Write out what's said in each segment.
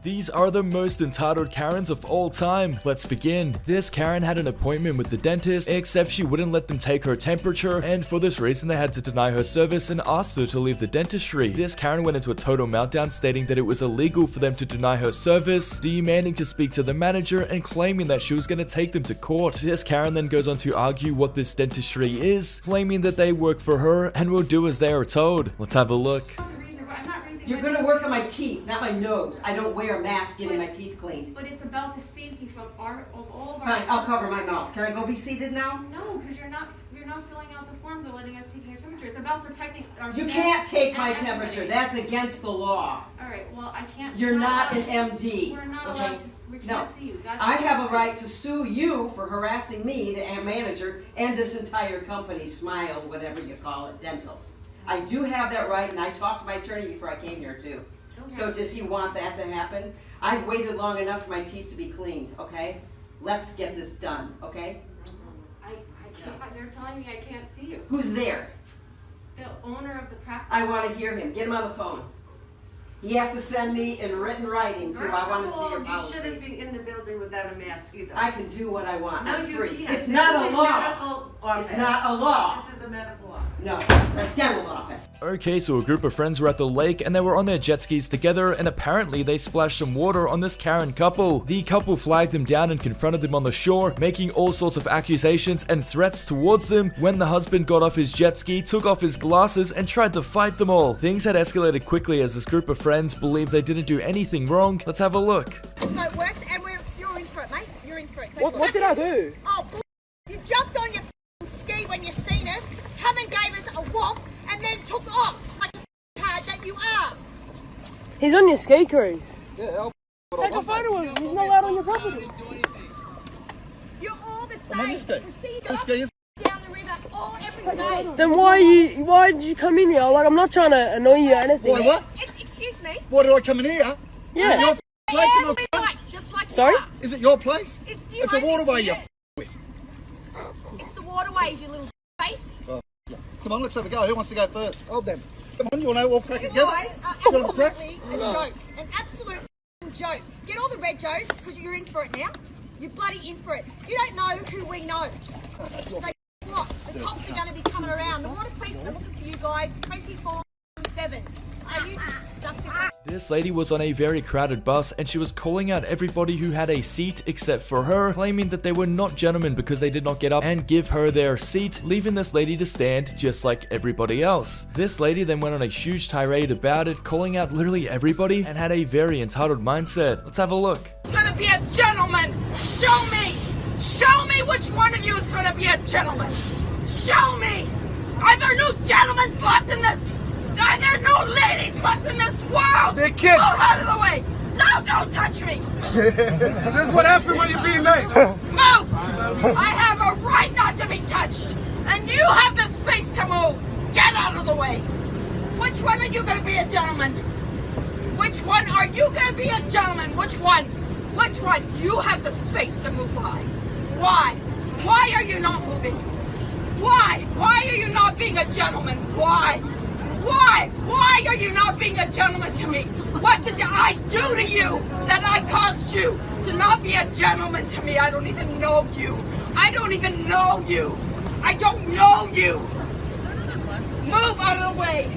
These are the most entitled Karens of all time. Let's begin. This Karen had an appointment with the dentist, except she wouldn't let them take her temperature, and for this reason they had to deny her service and asked her to leave the dentistry. This Karen went into a total meltdown, stating that it was illegal for them to deny her service, demanding to speak to the manager and claiming that she was going to take them to court. This Karen then goes on to argue what this dentistry is, claiming that they work for her and will do as they are told. Let's have a look. You're gonna work on my teeth, not my nose. I don't wear a mask getting my teeth cleaned. But it's about the safety of all of our. Fine, I'll cover my mouth. Can I go be seated now? No, because you're not filling out the forms or letting us take your temperature. It's about protecting our. You can't take my temperature. That's against the law. All right. Well, I can't. You're not an MD. We're not allowed to. We can't see you. I have a right to sue you for harassing me, the manager, and this entire company, Smile, whatever you call it, dental. I do have that right, and I talked to my attorney before I came here too. Okay. So does he want that to happen? I've waited long enough for my teeth to be cleaned, okay? Let's get this done, okay? I can't, they're telling me I can't see you. Who's there? The owner of the practice. I want to hear him. Get him on the phone. He has to send me in written writing, so I want to see your policy. You shouldn't be in the building without a mask either. I can do what I want. I'm free. Can't. It's not a law. It's not a law. This is a medical office. No, it's a dental office. Okay, so a group of friends were at the lake and they were on their jet skis together, and apparently they splashed some water on this Karen couple. The couple flagged them down and confronted them on the shore, making all sorts of accusations and threats towards them. When the husband got off his jet ski, took off his glasses and tried to fight them all. Things had escalated quickly as this group of friends believed they didn't do anything wrong. Let's have a look. No, it works, and you're in for it, mate. You're in for it. So what did I do? Oh, you jumped on your ski when you seen us, come and gave us a whop, and then took off like a card that you are. He's on your ski cruise. Yeah, I'll take a photo of him. He's not allowed on your property. You're all the same. You see down the river all every day. Then why did you come in here? Like, I'm not trying to annoy you or anything. Why, what? Excuse me? Why did I come in here? Yeah. Is it your place or not? Right, just like Sorry? you are. Is it your place? It's a waterway, you It's the waterways, you little face. Oh, yeah. Come on, let's have a go. Who wants to go first? Hold them. Come on, you want to all crack You it together? guys are absolutely a joke. An absolute joke. Get all the red Joes, because you're in for it now. You're bloody in for it. You don't know who we know. So what? The cops are going to be coming around. The water police are looking for you guys 24/7. Are you just stuck to... This lady was on a very crowded bus and she was calling out everybody who had a seat except for her, claiming that they were not gentlemen because they did not get up and give her their seat, leaving this lady to stand just like everybody else. This lady then went on a huge tirade about it, calling out literally everybody, and had a very entitled mindset. Let's have a look. It's gonna be a gentleman. Show me. Show me which one of you is gonna be a gentleman. Show me. Are there no gentlemen left in this? Are there no ladies left in this world? They're kids. Move out of the way. No, don't touch me. This is what happens when you're being nice. Move. I have a right not to be touched. And you have the space to move. Get out of the way. Which one are you going to be a gentleman? Which one are you going to be a gentleman? Which one? Which one? You have the space to move by. Why? Why are you not moving? Why? Why are you not being a gentleman? Why? Why? Why are you not being a gentleman to me? What did I do to you that I caused you to not be a gentleman to me? I don't even know you. I don't even know you. I don't know you. Move out of the way.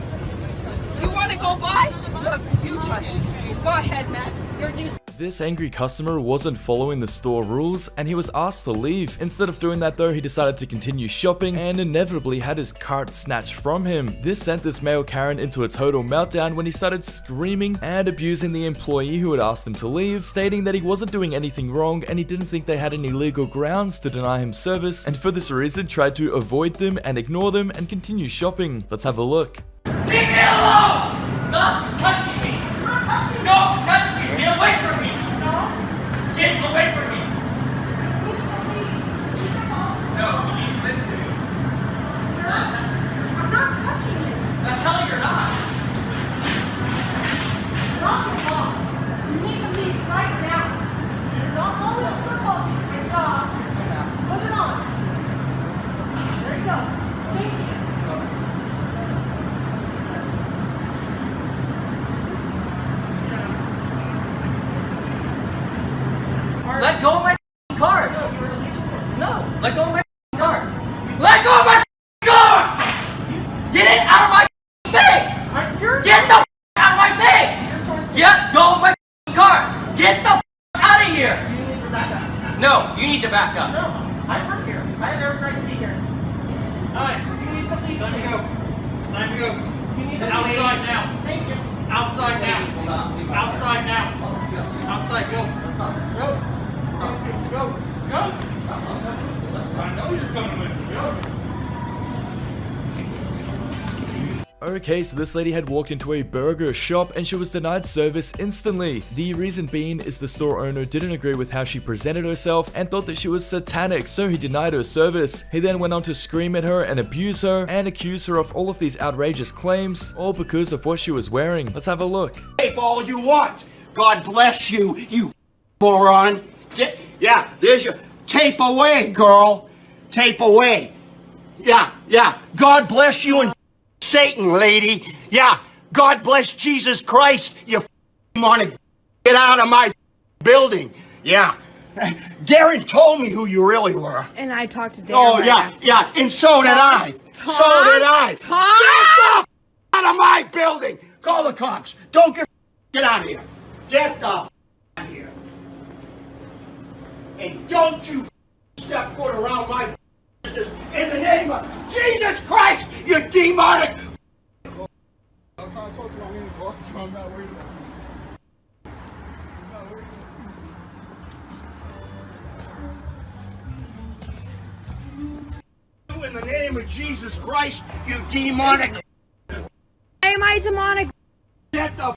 You want to go by? Look, you touched. Go ahead, Matt. You're new. This angry customer wasn't following the store rules and he was asked to leave. Instead of doing that though, he decided to continue shopping and inevitably had his cart snatched from him. This sent this male Karen into a total meltdown when he started screaming and abusing the employee who had asked him to leave, stating that he wasn't doing anything wrong and he didn't think they had any legal grounds to deny him service, and for this reason tried to avoid them and ignore them and continue shopping. Let's have a look. Leave me alone! Stop touching me! Don't touch me! Get away from me! Get away from me! No, you need to listen to me. I'm not touching you. The hell you're not! Not the boss. You need to leave right now. You're not holding up for the boss and job. Put it on. There you go. Thank you. Let go of my card. No, let go of my card. Let go of my card! Get it out of my face! Get the out of my face! Get go of my card! Get the out of here! You need to back up. No, you need to back up. No, I work here. I have every right to be here. Hi. You need to leave. Time to go. It's time to go. You need to Outside leave. now. Thank you. Outside now. Outside now. Outside, go. Go. Go. Go. I know you're coming with me. Go. Okay, so this lady had walked into a burger shop and she was denied service instantly. The reason being is the store owner didn't agree with how she presented herself and thought that she was satanic, so he denied her service. He then went on to scream at her and abuse her and accuse her of all of these outrageous claims, all because of what she was wearing. Let's have a look. Tape all you want. God bless you, you moron. Yeah, there's your tape away, girl. Tape away. Yeah. God bless you and Satan, lady. Yeah, God bless Jesus Christ. You want to get out of my building. Yeah. Darren told me who you really were. And I talked to Darren. Oh, yeah. And so did I. Tom? So did I. Tom? Get the out of my building. Call the cops. Don't get out of here. Get the out of here. And don't you step foot around my business in the name of Jesus Christ, you demonic. I'm not worried about you. In the name of Jesus Christ, you demonic. Why am I demonic? Get the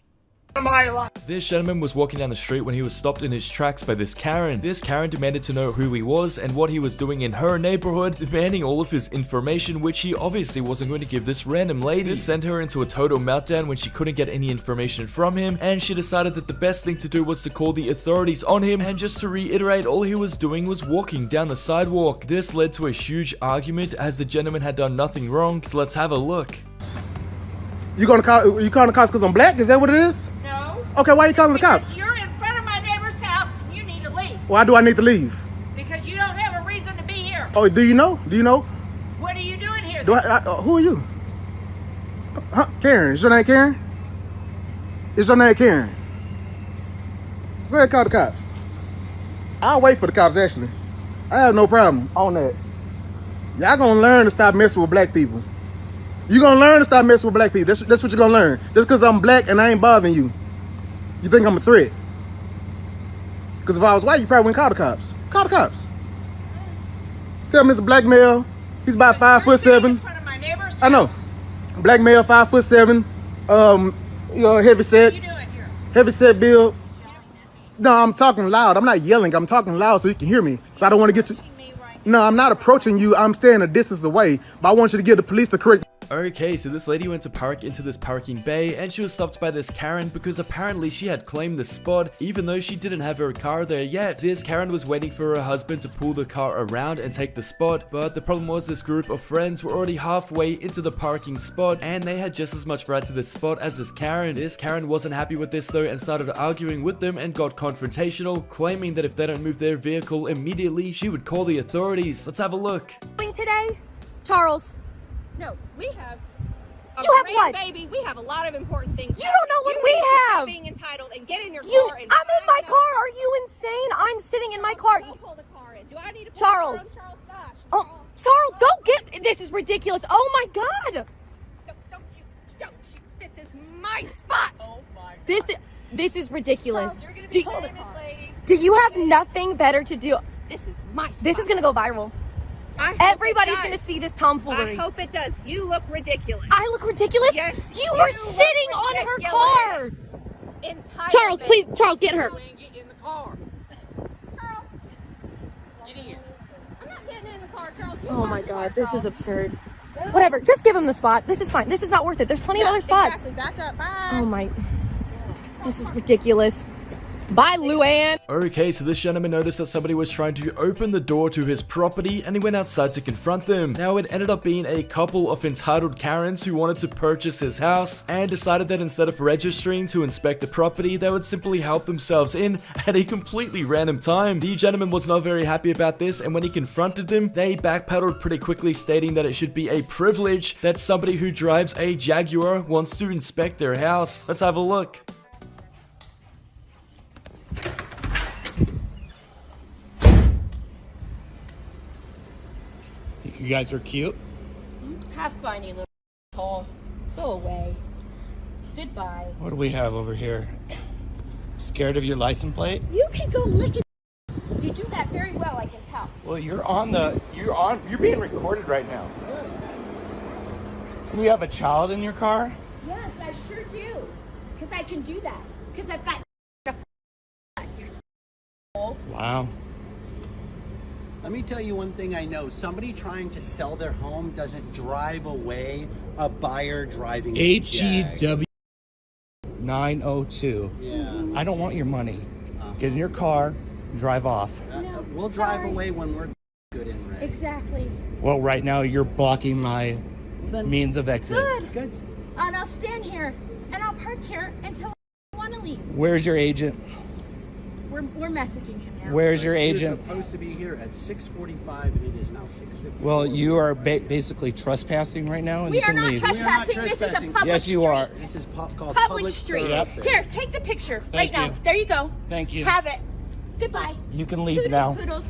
of my life. This gentleman was walking down the street when he was stopped in his tracks by this Karen. This Karen demanded to know who he was and what he was doing in her neighborhood, demanding all of his information, which he obviously wasn't going to give this random lady. This sent her into a total meltdown when she couldn't get any information from him, and she decided that the best thing to do was to call the authorities on him. And just to reiterate, all he was doing was walking down the sidewalk. This led to a huge argument as the gentleman had done nothing wrong, so let's have a look. You calling the cops because I'm black? Is that what it is? No. Okay, why are you calling the cops? Because you're in front of my neighbor's house and you need to leave. Why do I need to leave? Because you don't have a reason to be here. Oh, do you know? Do you know? What are you doing here? Who are you? Huh? Karen. Is your name Karen? Is your name Karen? Go ahead, call the cops. I'll wait for the cops, actually. I have no problem on that. Y'all gonna learn to stop messing with black people. You gonna learn to stop messing with black people. That's what you're gonna learn. Just because I'm black and I ain't bothering you. You think I'm a threat. Because if I was white, you probably wouldn't call the cops. Call the cops. Tell me it's a black male. He's about 5'7". I know. Black male, 5'7". You know, heavy set. Heavy set build. No, I'm talking loud. I'm not yelling. I'm talking loud so you can hear me. So I don't want to get you. No, I'm not approaching you. I'm staying a distance away. But I want you to give the police the correct. Okay, so this lady went to park into this parking bay and she was stopped by this Karen because apparently she had claimed the spot even though she didn't have her car there yet. This Karen was waiting for her husband to pull the car around and take the spot, but the problem was this group of friends were already halfway into the parking spot and they had just as much right to this spot as this Karen. This Karen wasn't happy with this though and started arguing with them and got confrontational, claiming that if they don't move their vehicle immediately, she would call the authorities. Let's have a look. Today, Charles. No, we have You have what? Baby, we have a lot of important things. You don't know what we have. Being entitled and get in your You, car. And I'm in my car. Are you insane? I'm sitting in my car. Go pull the car in. Do I need to pull Charles. the car? Charles, gosh. Oh, Charles, go get. This is ridiculous. Oh my God. Don't you. This is my spot. Oh my God. This is ridiculous. Charles, you're gonna be famous, lady. Do you have nothing better to do? This is my spot. This is gonna go viral. Everybody's gonna see this tomfoolery. I hope it does. You look ridiculous. I look ridiculous? Yes. You were sitting on her car. Charles, please, Charles, get her. Get in the car. Charles. Get in. I'm not getting in the car, Charles. Oh my God, this is absurd. Whatever, just give him the spot. This is fine. This is not worth it. There's plenty of other spots. Exactly. Back up. Bye. Oh my, this is ridiculous. Bye, Luann. Okay, so this gentleman noticed that somebody was trying to open the door to his property and he went outside to confront them. Now it ended up being a couple of entitled Karens who wanted to purchase his house and decided that instead of registering to inspect the property, they would simply help themselves in at a completely random time. The gentleman was not very happy about this, and when he confronted them, they backpedaled pretty quickly, stating that it should be a privilege that somebody who drives a Jaguar wants to inspect their house. Let's have a look. You guys are cute. Have fun, you little asshole. Go away. Goodbye. What do we have over here? Scared of your license plate? You can go lick it. You do that very well, I can tell. Well, you're being recorded right now. Do you have a child in your car? Yes, I sure do. Because I can do that. Because I've got Wow. Let me tell you one thing I know. Somebody trying to sell their home doesn't drive away a buyer driving a Jag. HEW 902. Yeah. I don't want your money. Get in your car, drive off. We'll drive away when we're good and ready. Exactly. Well, right now you're blocking my means of exit. Good. And I'll stand here and I'll park here until I want to leave. Where's your agent? We're messaging him now. Where's your agent? You're supposed to be here at 6:45 and it is now 6:50. Well, you are basically trespassing right now, and We you are can not leave. trespassing. This is a public Yes, you street. are. This is called Public street. Yep. Here, take the picture Thank right you. now. There you go. Thank you. Have it. Goodbye. You can leave now. Poodles.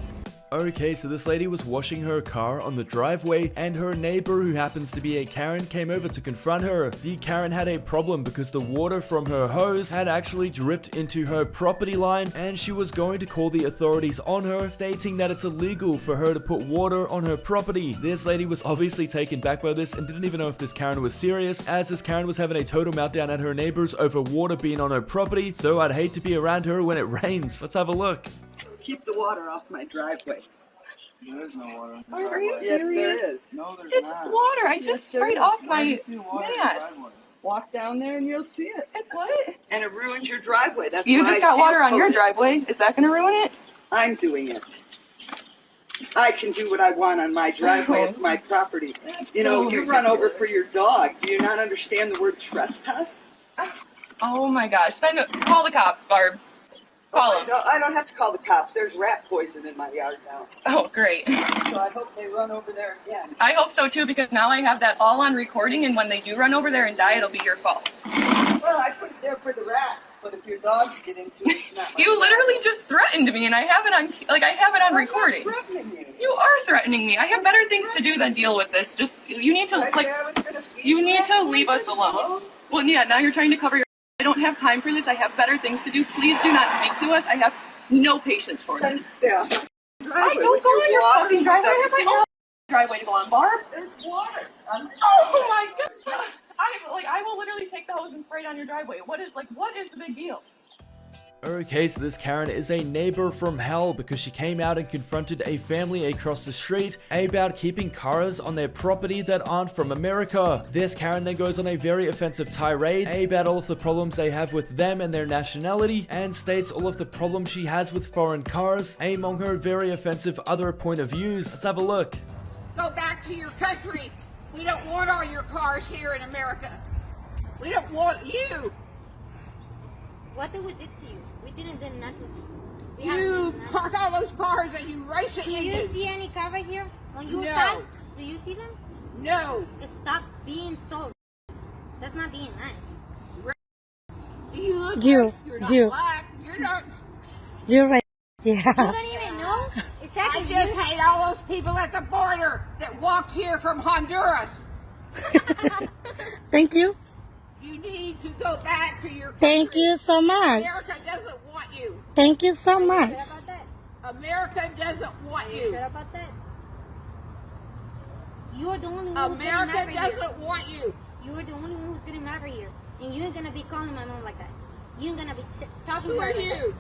Okay, so this lady was washing her car on the driveway and her neighbor, who happens to be a Karen, came over to confront her. The Karen had a problem because the water from her hose had actually dripped into her property line and she was going to call the authorities on her, stating that it's illegal for her to put water on her property. This lady was obviously taken back by this and didn't even know if this Karen was serious, as this Karen was having a total meltdown at her neighbors over water being on her property, so I'd hate to be around her when it rains. Let's have a look. Keep the water off my driveway. There is no water. Are you serious? Yes, there is. No, there's it's not. water. I just sprayed off my mat. Walk down there and you'll see it. It's what? And it ruins your driveway. That's You what just I got water on your sampled. driveway. Is that going to ruin it? I'm doing it. I can do what I want on my driveway. It's my property. You know, you run over for your dog. Do you not understand the word trespass? Oh my gosh. Then call the cops, Barb. Call them. I don't have to call the cops. There's rat poison in my yard now. Oh, great. So I hope they run over there again. I hope so too, because now I have that all on recording, and when they do run over there and die, it'll be your fault. Well, I put it there for the rats, but if your dogs get into it, it's not my You literally just threatened me, and I have it on recording. I'm not threatening you. You are threatening me. I have better things to do than deal with this. Just you need to leave us alone. Well, yeah. Now you're trying to cover your. I don't have time for this. I have better things to do. Please do not speak to us. I have no patience for this. Yeah. I don't go on your fucking driveway. I have my own driveway to go on, Barb. There's water. Oh my god. I will literally take the hose and spray it on your driveway. What is the big deal? Okay, so this Karen is a neighbor from hell because she came out and confronted a family across the street about keeping cars on their property that aren't from America. This Karen then goes on a very offensive tirade about all of the problems they have with them and their nationality, and states all of the problems she has with foreign cars, among her very offensive other point of views. Let's have a look. Go back to your country. We don't want all your cars here in America. We don't want you. What did we do to you? We didn't do nothing. You park all those cars and you race it. Do you see any car right here on your No. side? Do you see them? No. Stop being so. That's not being nice. You look You- like you're not you. black. You're not. You're right. Yeah. You don't even know. Exactly. I just hate all those people at the border that walked here from Honduras. Thank you. You need to go back to your country. Thank you so much. America doesn't want you. Thank you so much. America doesn't want you. Sure about that? You are the only one who's getting America married here. doesn't want you. You are the only one who's getting married here. And you ain't gonna be calling my mom like that. You ain't gonna be talking Who to her are like you? that.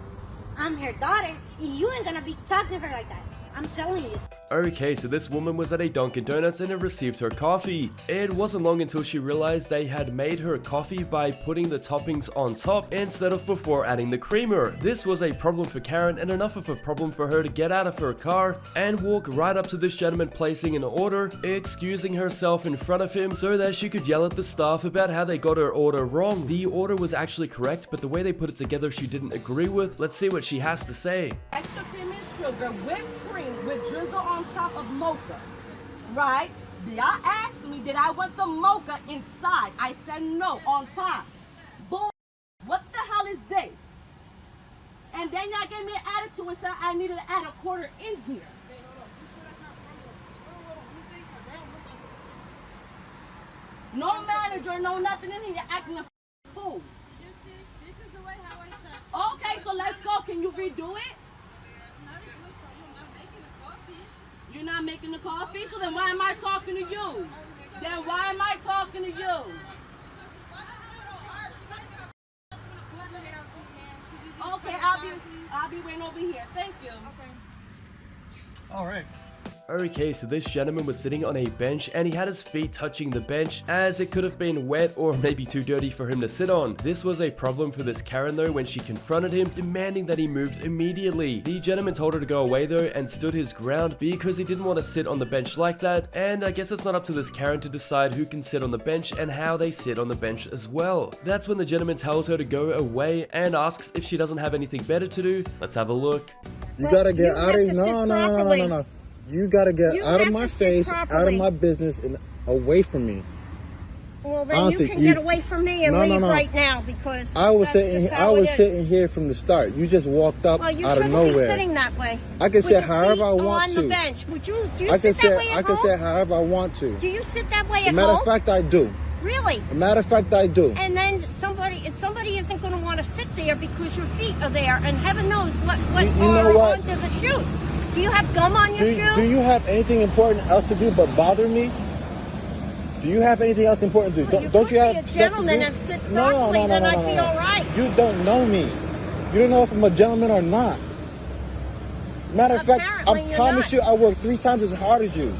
I'm her daughter, and you ain't gonna be talking to her like that. I'm telling you. Okay, so this woman was at a Dunkin' Donuts and had received her coffee. It wasn't long until she realized they had made her coffee by putting the toppings on top instead of before adding the creamer. This was a problem for Karen and enough of a problem for her to get out of her car and walk right up to this gentleman placing an order, excusing herself in front of him so that she could yell at the staff about how they got her order wrong. The order was actually correct, but the way they put it together she didn't agree with. Let's see what she has to say. Extra cream and sugar, whipped cream with drizzle on top of mocha, right? Y'all asked me, did I want the mocha inside? I said no, on top. Bull, what the hell is this? And then y'all gave me an attitude and said I needed to add a quarter in here. No manager, no nothing in here, you're acting a fool. This is the way how I check. Okay, so let's go. Can you redo it? You're not making the coffee? So then why am I talking to you? Then why am I talking to you? Okay, I'll be waiting over here. Thank you. All right. Okay, so this gentleman was sitting on a bench and he had his feet touching the bench as it could have been wet or maybe too dirty for him to sit on. This was a problem for this Karen though when she confronted him, demanding that he moved immediately. The gentleman told her to go away though and stood his ground because he didn't want to sit on the bench like that, and I guess it's not up to this Karen to decide who can sit on the bench and how they sit on the bench as well. That's when the gentleman tells her to go away and asks if she doesn't have anything better to do. Let's have a look. You gotta get out of here. No. You gotta get out of my face, out of my business, and away from me. Well, then Honestly, you can get away from me and leave right now because I was sitting here from the start. You just walked up out of nowhere. Well, you shouldn't be sitting that way. I can sit however I want to. On the bench. Do you sit that way at home? I can sit however I want to. Do you sit that way at home? As a matter of fact, I do. Really? As a matter of fact, I do. And then somebody isn't going to want to sit there because your feet are there, and heaven knows what are onto the shoes. Do you have gum on your shoes? Do you have anything important else to do but bother me? Do you have anything else important to do? Don't you have a gentleman and sit properly, then I'd be all right. You don't know me. You don't know if I'm a gentleman or not. Matter of fact, I promise you I work 3 times as hard as you.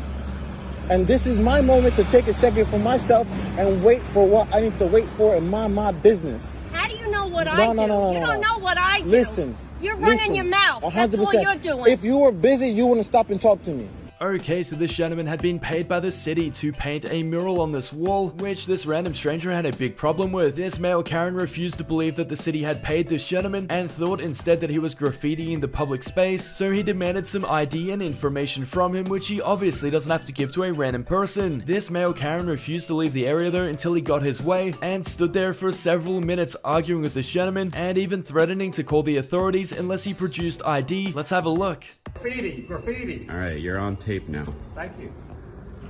And this is my moment to take a second for myself and wait for what I need to wait for and mind my business. How do you know what I do? You don't know what I do. Listen. You're running your mouth. 100%. That's all you're doing. If you were busy, you wouldn't stop and talk to me. Okay, so this gentleman had been paid by the city to paint a mural on this wall, which this random stranger had a big problem with. This male Karen refused to believe that the city had paid this gentleman and thought instead that he was graffitiing the public space, so he demanded some ID and information from him, which he obviously doesn't have to give to a random person. This male Karen refused to leave the area though until he got his way and stood there for several minutes arguing with this gentleman and even threatening to call the authorities unless he produced ID. Let's have a look. Graffiti. All right, you're on tape now. Thank you.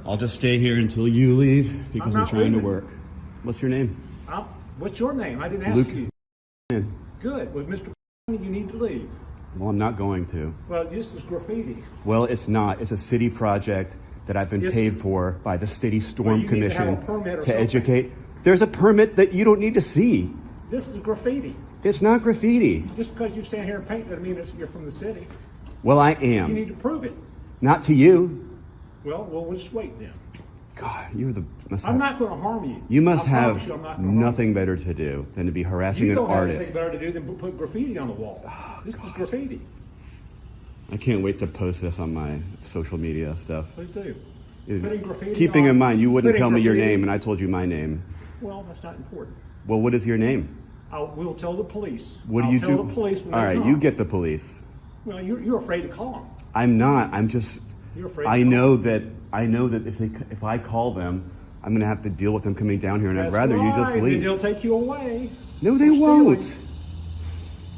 I'll just stay here until you leave because we're trying to work. What's your name? What's your name? I didn't ask Luke. you. Good. With Mr. You need to leave. Well, I'm not going to. Well, this is graffiti. Well, it's not. It's a city project that I've been paid for by the City Storm Commission to educate. There's a permit that you don't need to see. This is graffiti. It's not graffiti. Just because you stand here and paint doesn't mean you're from the city. Well, I am. You need to prove it. Not to you. Well, we'll just wait then. God, you're the... I'm not going to harm you. You must have nothing better to do than to be harassing an artist. You don't have anything better to do than put graffiti on the wall. This is graffiti. I can't wait to post this on my social media stuff. Please do. Putting graffiti Keeping in mind, you wouldn't tell me your name, and I told you my name. Well, that's not important. Well, what is your name? We'll tell the police. What do you do? I'll tell the police when they come. All right, you get the police. Well, you're afraid to call them. I'm not. I'm just... You're afraid I know that if I call them, I'm going to have to deal with them coming down here, and I'd rather you just leave. They'll take you away. No, they won't.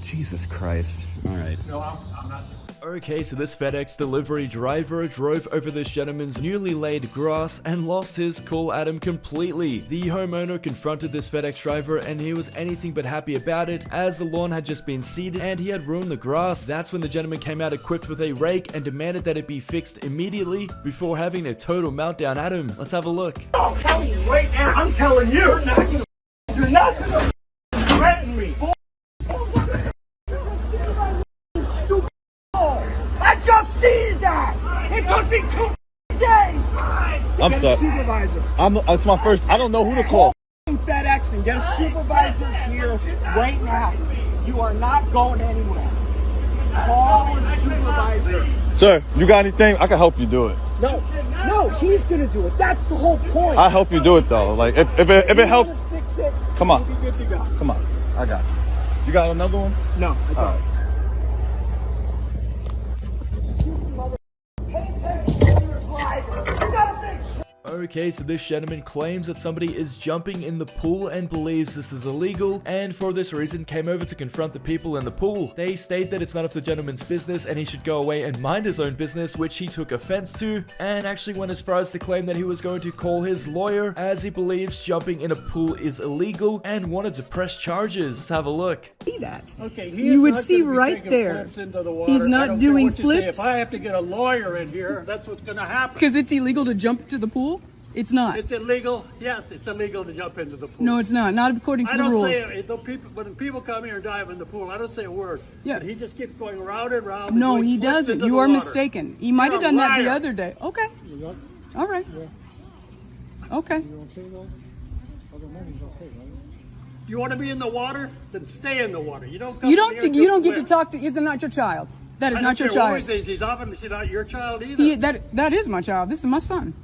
Jesus Christ. All right. No, I'm not. Okay, so this FedEx delivery driver drove over this gentleman's newly laid grass and lost his cool at him completely. The homeowner confronted this FedEx driver and he was anything but happy about it, as the lawn had just been seeded and he had ruined the grass. That's when the gentleman came out equipped with a rake and demanded that it be fixed immediately before having a total meltdown at him. Let's have a look. I'm telling you right now, I'm telling you, you're not gonna threaten me. I just seen that! It took me 2 days. I'm sorry. Supervisor. It's my first. I don't know who to call. FedEx and get a supervisor here right now. You are not going anywhere. Call a supervisor. Sir, you got anything? I can help you do it. No, he's gonna do it. That's the whole point. I'll help you do it though. Like if it helps, fix it. come on. We'll be good to go. Come on, I got you. You got another one? No, I don't. Okay, so this gentleman claims that somebody is jumping in the pool and believes this is illegal, and for this reason came over to confront the people in the pool. They state that it's none of the gentleman's business and he should go away and mind his own business, which he took offense to, and actually went as far as to claim that he was going to call his lawyer as he believes jumping in a pool is illegal and wanted to press charges. Let's have a look. See that? Okay, You would see right there. He's not doing flips. If I have to get a lawyer in here, that's what's going to happen. Because it's illegal to jump into the pool? It's not. It's illegal. Yes, it's illegal to jump into the pool. No, it's not. Not according to I the don't rules. say it. When people come here and dive in the pool, I don't say a word. Yeah. But he just keeps going round and round. And No, going he flips doesn't. into You the are water. mistaken. He might have You're a done that the liar. other day. Okay. All right. Okay. You want to be in the water? Then stay in the water. You don't come You don't. here and You don't get to swim. talk to. Is not your child? That is I not don't your care child. what he says. He's obviously not your child either. That is my child. This is my son.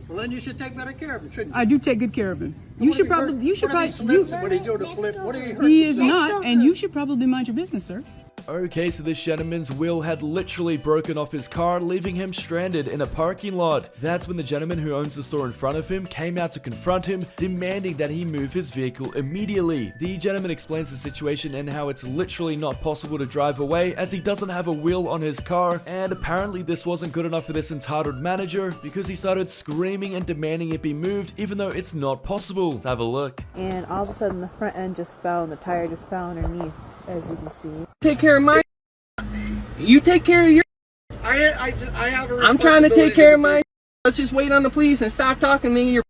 Well, then you should take better care of him, shouldn't you? I do take good care of him. You should probably. You should probably. What do you do to flip? What do you hurt? He is not, and you should probably mind your business, sir. Okay, so this gentleman's wheel had literally broken off his car, leaving him stranded in a parking lot. That's when the gentleman who owns the store in front of him came out to confront him, demanding that he move his vehicle immediately. The gentleman explains the situation and how it's literally not possible to drive away as he doesn't have a wheel on his car, and apparently this wasn't good enough for this entitled manager because he started screaming and demanding it be moved even though it's not possible. Let's have a look. And all of a sudden the front end just fell and the tire just fell underneath, as you can see. Take care of my. You take care of your. I have a responsibility. I'm trying to take care of my. Let's just wait on the police and stop talking to me. You're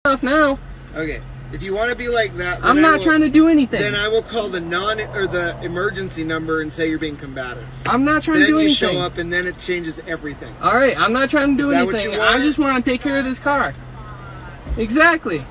off now. Okay. If you want to be like that, then I'm not trying to do anything. Then I will call the emergency number and say you're being combative. I'm not trying to do anything. Then you show up and then it changes everything. All right, I'm not trying to do Is that anything. what you want? I just want to take care of this car. Exactly.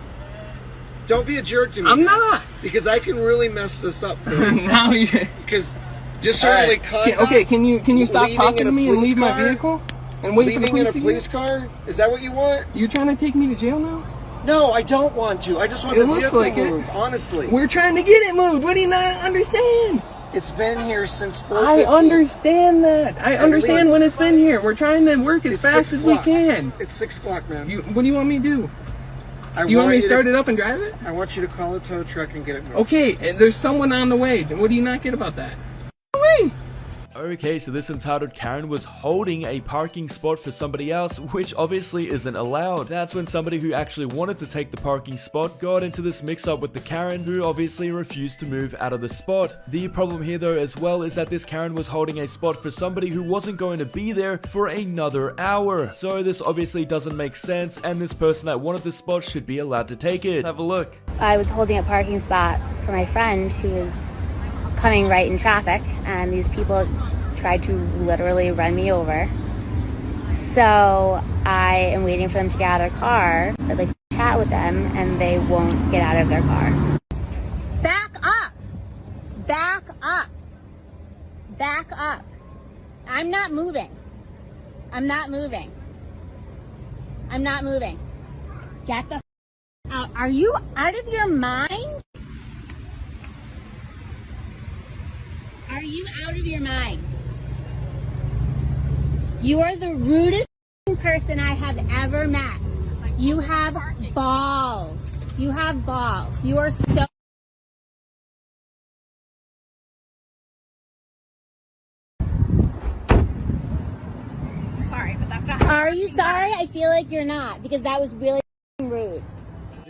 Don't be a jerk to me. I'm not. Because I can really mess this up for you. Now you. Because disorderly conduct. Okay, can you stop talking to me and leave my vehicle and wait for the police in a police car? Is that what you want? You trying to take me to jail now? No, I don't want to. I just want It the looks vehicle like it. moved. Honestly, We're trying to get it moved. What do you not understand? it's been here since 4:15. I understand that. I At understand when least. it's been here. We're trying to work as It's fast 6 as we o'clock. can. It's 6 o'clock, man. What do you want me to do? You want me to start it up and drive it? I want you to call a tow truck and get it moved. Okay, and there's someone on the way. What do you not get about that? Wait. Okay, so this entitled Karen was holding a parking spot for somebody else, which obviously isn't allowed. That's when somebody who actually wanted to take the parking spot got into this mix-up with the Karen, who obviously refused to move out of the spot. The problem here though as well is that this Karen was holding a spot for somebody who wasn't going to be there for another hour. So this obviously doesn't make sense, and this person that wanted the spot should be allowed to take it. Let's have a look. I was holding a parking spot for my friend who was coming right in traffic, and these people tried to literally run me over. So I am waiting for them to get out of their car. So I'd like to chat with them, and they won't get out of their car. Back up! Back up! Back up! I'm not moving. I'm not moving. I'm not moving. Get the out. Are you out of your mind? Are you out of your mind? You are the rudest person I have ever met. You have balls. You have balls. You are so... I'm sorry, but that's not... Are you sorry? I feel like you're not, because that was really rude.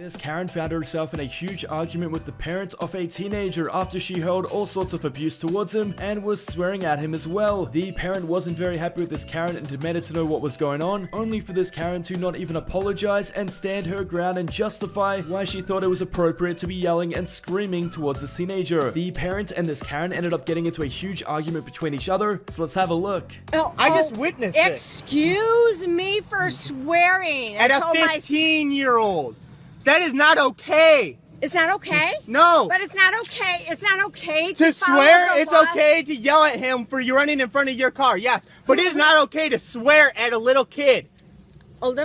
This Karen found herself in a huge argument with the parent of a teenager after she hurled all sorts of abuse towards him and was swearing at him as well. The parent wasn't very happy with this Karen and demanded to know what was going on, only for this Karen to not even apologize and stand her ground and justify why she thought it was appropriate to be yelling and screaming towards this teenager. The parent and this Karen ended up getting into a huge argument between each other, so let's have a look. I just witnessed it. Excuse me for swearing. At a 15-year-old. That is not okay. It's not okay? No. But it's not okay. It's not okay to follow swear. the It's law. okay to yell at him for you running in front of your car. Yeah. But it's not okay to swear at a little kid.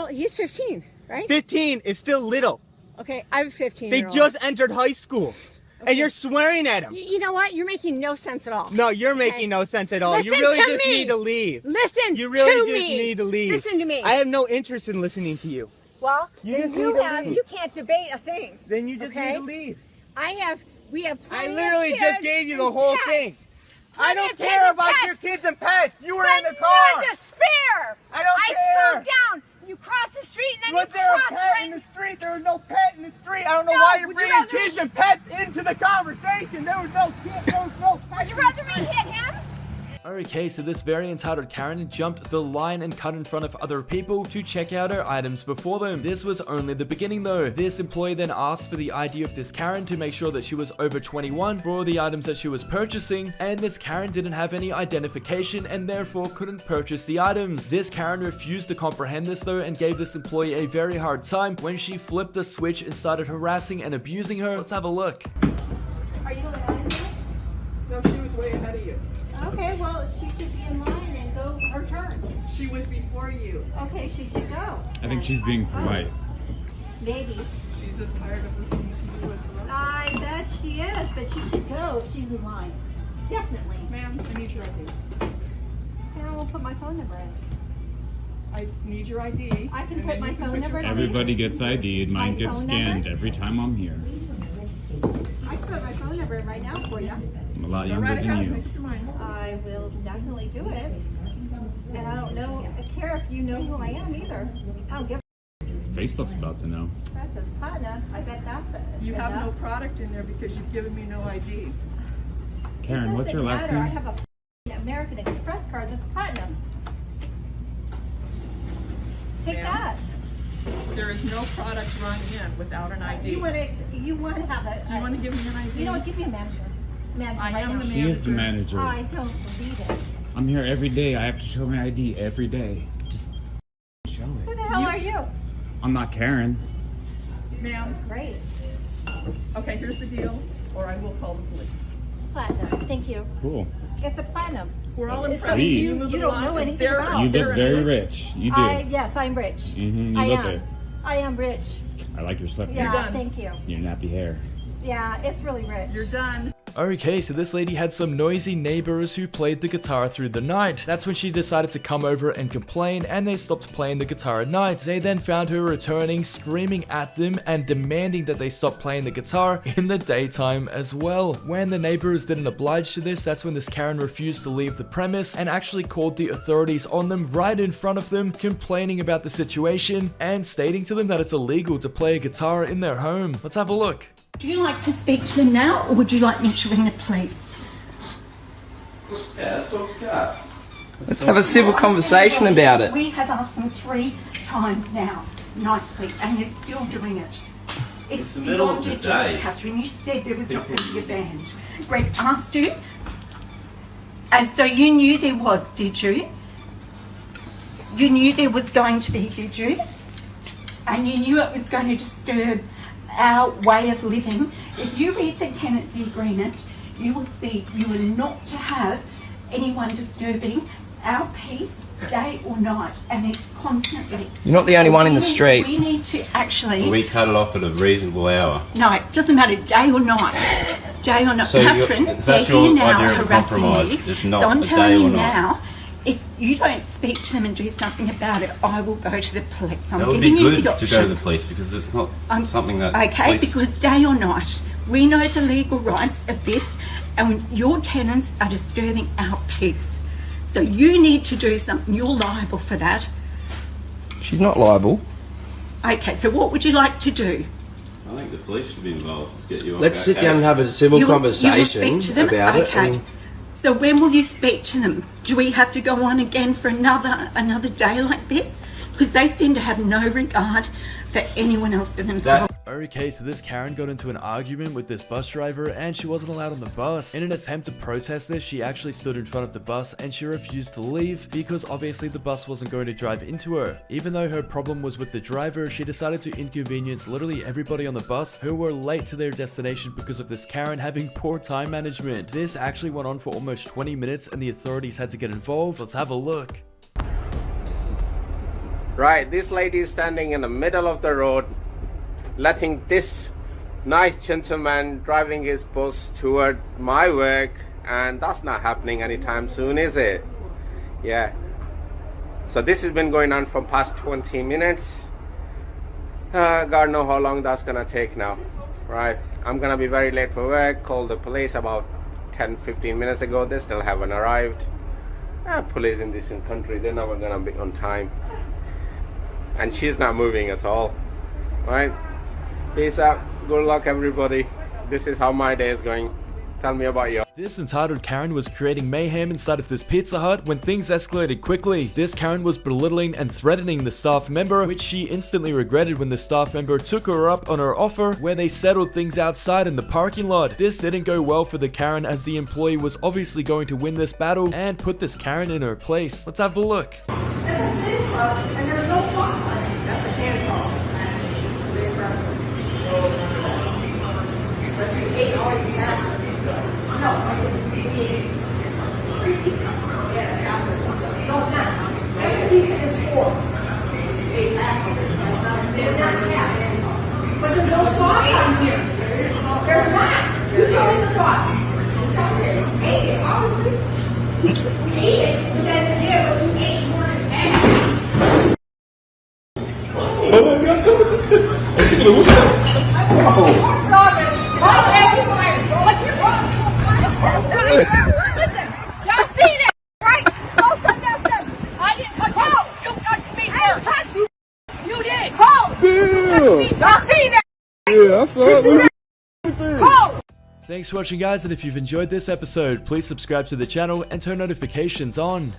He's 15, right? 15 is still little. Okay, I have a 15. They just entered high school. Okay. And you're swearing at him. You know what? You're making no sense at all. No, you're making no sense at all. Listen you really to just me. need to leave. Listen You really to just me. need to leave. Listen to me. I have no interest in listening to you. Well, You then just need to leave. you can't debate a thing. Then you just okay? need to leave. We have I plenty literally of just kids gave you the and whole pets. thing. Plenty I don't of kids care and about pets. your kids and pets. You were Then in the you're car. in despair. I don't I care. slowed down. You crossed the street and then Was you there a crossed pet right. in the street? There was no pet in the street. I don't know No, why you're would you bringing rather- kids and pets into the conversation. There was no kid. There was no pet. Would you rather me hit him? Okay, so this very entitled Karen jumped the line and cut in front of other people to check out her items before them. This was only the beginning though. This employee then asked for the ID of this Karen to make sure that she was over 21 for the items that she was purchasing, and this Karen didn't have any identification and therefore couldn't purchase the items. This Karen refused to comprehend this though and gave this employee a very hard time when she flipped the switch and started harassing and abusing her. Let's have a look. Are you in? No, she was way ahead of you. Okay, well, she should be in line and go her turn. She was before you. Okay, she should go. I think she's being polite. Maybe. She's as tired of listening to you as the rest. I bet she is, but she should go if she's in line. Definitely. Ma'am, I need your ID. Okay, I will put my phone number in. I just need your ID. I can put my phone number in. Everybody gets ID'd. Mine My gets phone scanned number? every time I'm here. I can put my phone number in right now for you. I'm a lot younger than you. I will definitely do it. And I don't care if you know who I am either. I don't give Facebook's about to know. That says partner. I bet that's it. You have no product in there because you've given me no ID. Karen, what's your last I name? have a American Express card that's platinum. Take that. There is no product run in without an ID. You want to have a. Do you want to give me an ID? You know what? Give me a manager. I am the She is the manager. I don't believe it. I'm here every day. I have to show my ID every day. Just show Who it. the hell are you? I'm not Karen. Ma'am. Great. Okay, here's the deal, or I will call the police. Platinum. Thank you. Cool. It's a platinum. We're all It's impressed. Sweet. You don't know anything about. You look very rich. You do. Yes, I'm rich. You I look am. it. I am rich. I like your sweatpants. Yeah, thank you. Your nappy hair. Yeah, it's really rich. You're done. Okay, so this lady had some noisy neighbors who played the guitar through the night. That's when she decided to come over and complain, and they stopped playing the guitar at night. They then found her returning, screaming at them and demanding that they stop playing the guitar in the daytime as well. When the neighbors didn't oblige to this, that's when this Karen refused to leave the premise and actually called the authorities on them right in front of them, complaining about the situation and stating to them that it's illegal to play a guitar in their home. Let's have a look. Would you like to speak to them now, or would you like me to ring the police? Yeah, let's talk to God. Let's have a civil conversation about it. We have asked them 3 times now, nicely, and they're still doing it. It's the middle of the beyond your day. job, Catherine. You said there was not going to be a band. Greg asked you, and so you knew there was, did you? You knew there was going to be, did you? And you knew it was going to disturb our way of living. If you read the tenancy agreement, you will see you are not to have anyone disturbing our peace day or night, and it's constantly. You're not the only one in the street. We need to actually. We cut it off at a reasonable hour. No, it doesn't matter day or night. Day or night. So Catherine, that's they're your here now idea of a harassing compromise. me. It's not So I'm a day telling you or not. now, if you don't speak to them and do something about it, I will go to the police. I'm That would giving be you good the to option. go to the police because it's not something that. Okay, police- because day or night, we know the legal rights of this, and your tenants are disturbing our peace. So you need to do something. You're liable for that. She's not liable. Okay, so what would you like to do? I think the police should be involved to get you on. Let's sit down and have a civil conversation you will speak to them? about it. Okay. So when will you speak to them? Do we have to go on again for another day like this? Because they seem to have no regard for anyone else but themselves. Okay, so this Karen got into an argument with this bus driver and she wasn't allowed on the bus. In an attempt to protest this, she actually stood in front of the bus and she refused to leave because obviously the bus wasn't going to drive into her. Even though her problem was with the driver, she decided to inconvenience literally everybody on the bus who were late to their destination because of this Karen having poor time management. This actually went on for almost 20 minutes and the authorities had to get involved. Let's have a look. Right, this lady is standing in the middle of the road, letting this nice gentleman driving his bus toward my work, and that's not happening anytime soon, is it? Yeah. So this has been going on for past 20 minutes. God knows how long that's gonna take now. Right, I'm gonna be very late for work. Called the police about 10-15 minutes ago. They still haven't arrived. Police in this country, they're never gonna be on time. And she's not moving at all. Right? Peace out. Good luck, everybody. This is how my day is going. Tell me about you. This entitled Karen was creating mayhem inside of this Pizza Hut when things escalated quickly. This Karen was belittling and threatening the staff member, which she instantly regretted when the staff member took her up on her offer where they settled things outside in the parking lot. This didn't go well for the Karen as the employee was obviously going to win this battle and put this Karen in her place. Let's have a look. And there's no sauce on it. That's a hand sauce. But you ate all you had. No, I didn't. You ate 3 pieces. Yeah, half of it. No, it's not. Every piece is 4. You ate half of it. There's not half. But there's no sauce on here. There's not. You show me the sauce. It's on here. You ate it, obviously. You ate it, but then you ate more than half. Listen, y'all see that, right? Don't touch that stuff. I didn't touch you. You touched me first. Touch you. You did. Hold. Y'all see that? Yeah, I saw it. Thanks for watching, guys, and if you've enjoyed this episode, please subscribe to the channel and turn notifications on.